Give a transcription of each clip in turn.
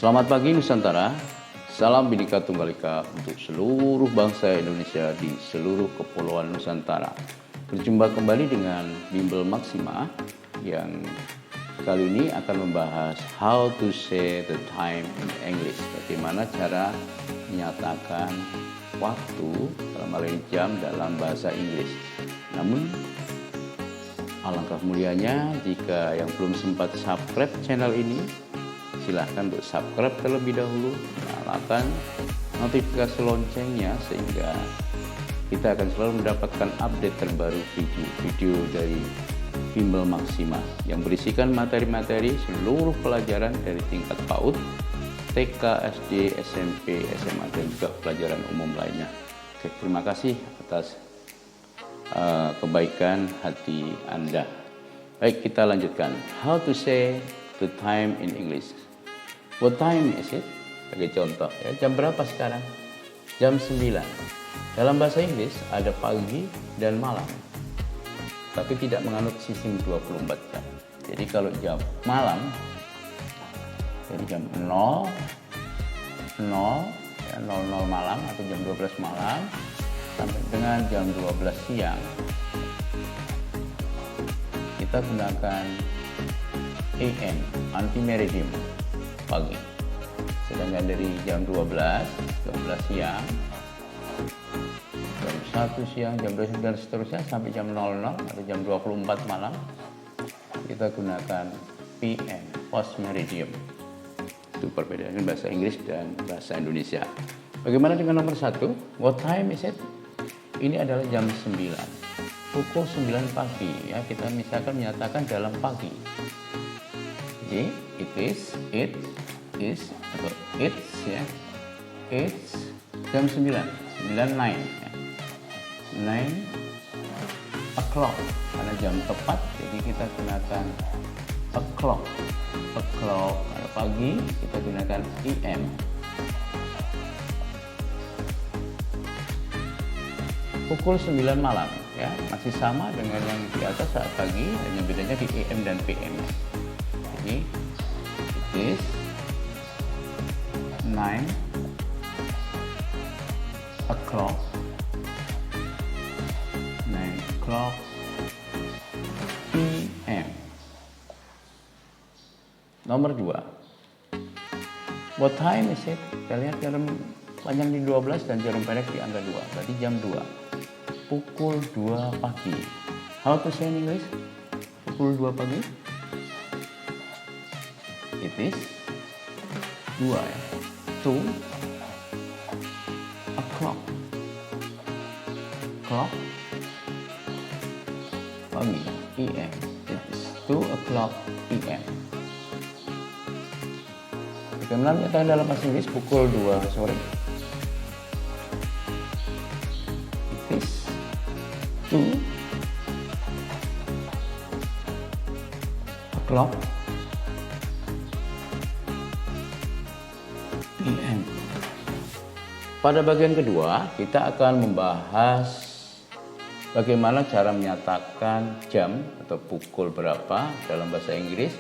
Selamat pagi Nusantara, salam Bhinneka Tunggal Ika untuk seluruh bangsa Indonesia di seluruh kepulauan Nusantara. Berjumpa kembali dengan Bimbel Maxima yang kali ini akan membahas how to say the time in English. Bagaimana cara menyatakan waktu, dalam hal ini jam, dalam bahasa Inggris. Namun alangkah mulianya jika yang belum sempat subscribe channel ini, silahkan untuk subscribe terlebih dahulu, nyalakan notifikasi loncengnya sehingga kita akan selalu mendapatkan update terbaru video-video dari Bimbel Maxima yang berisikan materi-materi seluruh pelajaran dari tingkat PAUD, TK, SD, SMP, SMA, dan juga pelajaran umum lainnya. Oke, terima kasih atas kebaikan hati Anda. Baik, kita lanjutkan. How to say the time in English. What time is it? Sebagai contoh, ya, jam berapa sekarang? Jam 9. Dalam bahasa Inggris ada pagi dan malam, tapi tidak menganut sistem 24 jam. Jadi kalau jam malam, jadi jam 00 malam atau jam 12 malam sampai dengan jam 12 siang, kita gunakan AM, anti-meridium, pagi. Sedangkan dari jam 12 siang, jam 1 siang, jam 2 siang, dan seterusnya sampai jam 00 atau jam 24 malam, kita gunakan PM, post meridium. Itu perbedaan bahasa Inggris dan bahasa Indonesia. Bagaimana dengan nomor 1? What time is it? Ini adalah jam 9. Pukul 9 pagi, ya, kita misalkan menyatakan dalam pagi. Jadi it is atau it's, ya, it's jam 9 9 ya. 9 o'clock karena jam tepat, jadi kita gunakan o'clock karena pagi, kita gunakan AM. Pukul 9 malam, ya, masih sama dengan yang di atas saat pagi, hanya bedanya di AM dan PM. Jadi it is 9 o'clock PM. Nomor 2. What time is it? Kita lihat jarum panjang di 12 dan jarum pendek di angka 2. Berarti jam 2. Pukul 2 pagi. How to say in English? Pukul 2 pagi. It is 2, ya. 2 o'clock. Clock pagi, PM. It is 2 o'clock PM. Bagaimana menyatakan dalam bahasa Inggris pukul 2 sore? It is 2 o'clock PM. Pada bagian kedua, kita akan membahas bagaimana cara menyatakan jam atau pukul berapa dalam bahasa Inggris.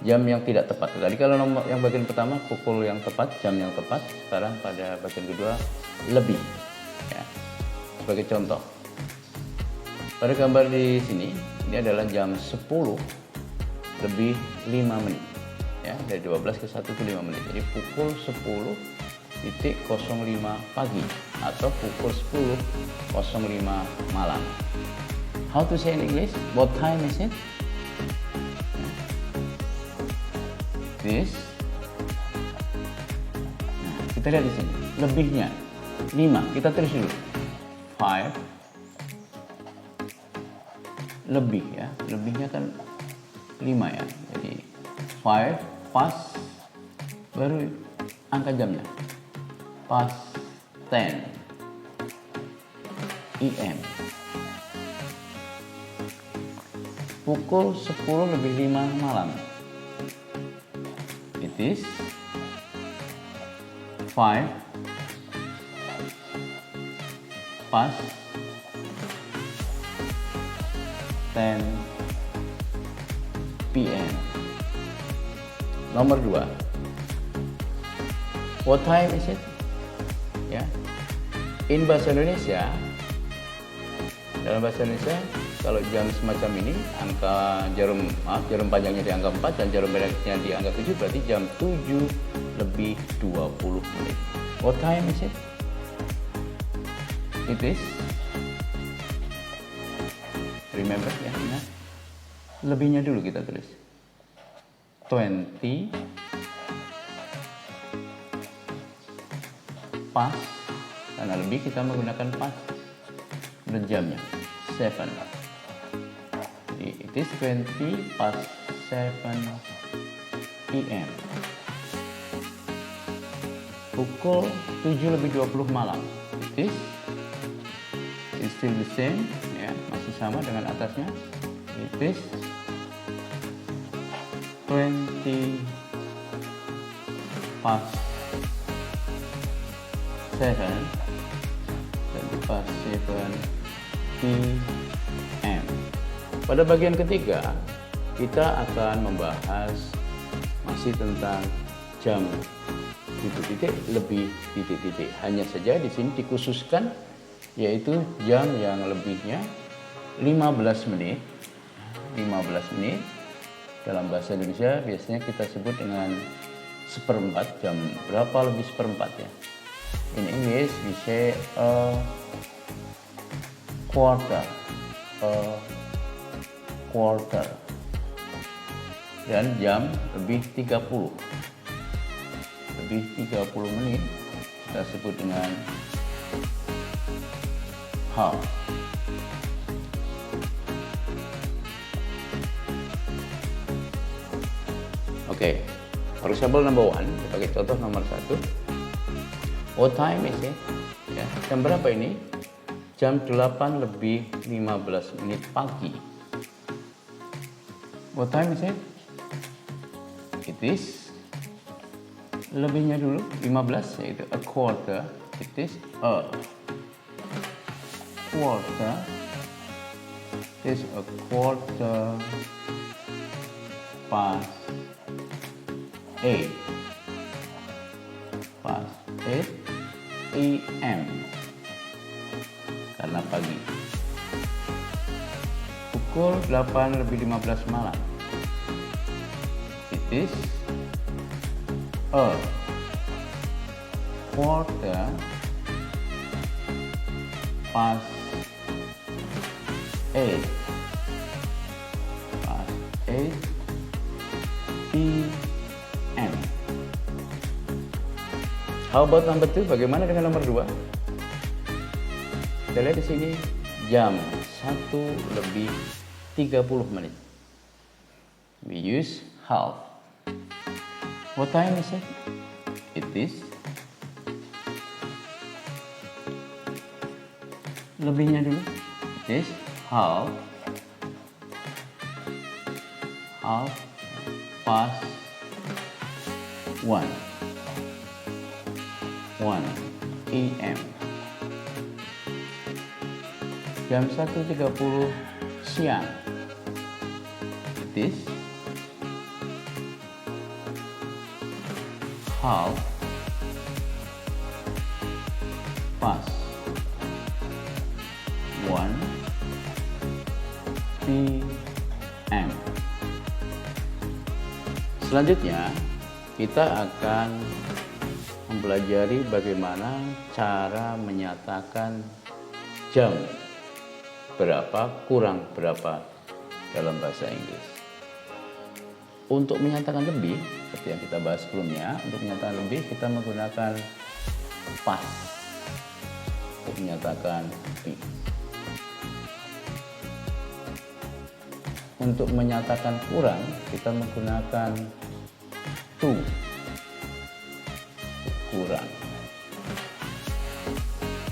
Jam yang tidak tepat. Tadi kalau nomor yang bagian pertama pukul yang tepat, jam yang tepat. Sekarang pada bagian kedua lebih. Ya. Sebagai contoh, pada gambar di sini, ini adalah jam 10 lebih 5 menit. Ya, dari 12 ke 1 ke 5 menit. Jadi pukul 10.05 pagi atau pukul 10.05 malam. How to say in English? What time is it? This. Nah, kita lihat di sini. Lebihnya 5. Kita tulis dulu. 5 lebih, ya. Lebihnya kan 5, ya. Jadi 5 pas baru angka jamnya. Pas 10 AM. Pukul 10 lebih 5 malam. It is 5 pas 10 PM. Nomor 2, What time is it? Ya. In bahasa Indonesia, dalam bahasa Indonesia, kalau jam semacam ini, jarum panjangnya di angka 4 dan jarum pendeknya di angka 7, berarti jam 7 lebih 20 menit. What time is it? It is. Remember ya, ingat. Lebihnya dulu kita tulis. 20 past, karena lebih kita menggunakan past dan jamnya 7. Jadi it is 20 past 7 PM. Pukul 7 lebih 20 malam. It is still the same, ya, masih sama dengan atasnya. It is 20 past 7 PM. Pada bagian ketiga, kita akan membahas masih tentang jam titik-titik lebih titik-titik. Hanya saja di sini dikhususkan yaitu jam yang lebihnya 15 menit. 15 menit dalam bahasa Indonesia biasanya kita sebut dengan seperempat. Jam berapa lebih seperempat ya? In English we say a quarter. Dan jam lebih 30 menit kita sebut dengan half. Oke, for example number 1, sebagai contoh nomor 1. What time is it? Ya, jam berapa ini? Jam 8 lebih 15 menit pagi. What time is it? It is, lebihnya dulu 15, yaitu a quarter. It is a quarter. It is a quarter past 8. Past 8 AM. Karena pagi. Pukul 8 lebih 15 malam. It is a quarter past 8. Past 8 PM. How about number 2? Bagaimana dengan nomor 2? Kita lihat di sini jam 1 lebih 30 menit. We use half. What time is it? It is, lebihnya dulu. It is half past 1 AM. Jam 1.30 siang. It is half past 1 PM. Selanjutnya kita akan mempelajari bagaimana cara menyatakan jam berapa kurang berapa dalam bahasa Inggris. Untuk menyatakan lebih, seperti yang kita bahas sebelumnya, untuk menyatakan lebih kita menggunakan past. Untuk menyatakan lebih. Untuk menyatakan kurang, kita menggunakan to. Kurang.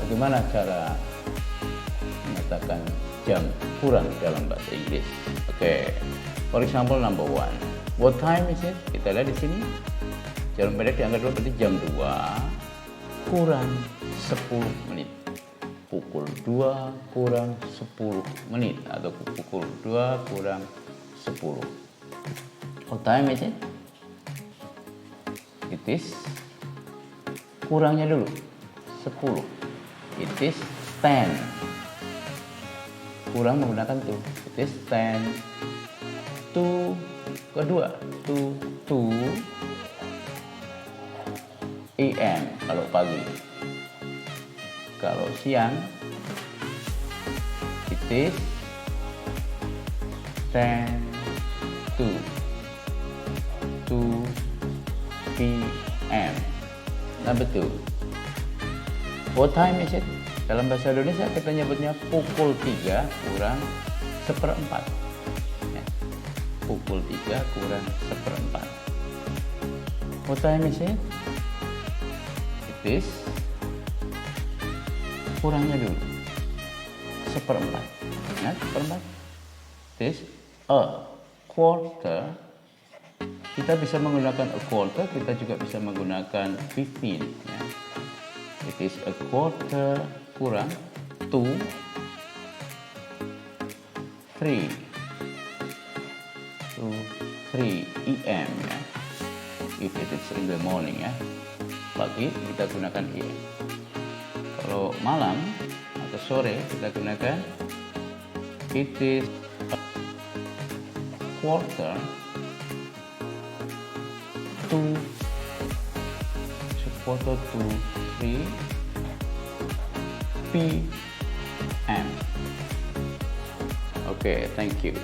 Bagaimana cara menyatakan jam kurang dalam bahasa Inggris? Oke. For example number 1. What time is it? Kita lihat di sini. Jarum pendek di angka 2 berarti jam 2 kurang 10 menit. Pukul 2 kurang 10 menit atau pukul 2 kurang 10. What time is it? It is kurangnya dulu. 10. It is 10. Kurang menggunakan to. It is 10 to kedua. To 2 AM kalau pagi. Kalau siang it is 10 to 2 PM. Nah betul. What time is it? Dalam bahasa Indonesia kita nyebutnya pukul 3 kurang seperempat. Ya. Pukul 3 kurang seperempat. What time is it? It is kurangnya dulu. Seperempat. Ingat seperempat? It is a quarter. Kita bisa menggunakan a quarter, kita juga bisa menggunakan 15. Ya. It is a quarter kurang 2 3 AM ya. If it is in the morning ya. Pagi kita gunakan AM. Kalau malam atau sore kita gunakan it is a quarter to 3 PM. Okay, thank you.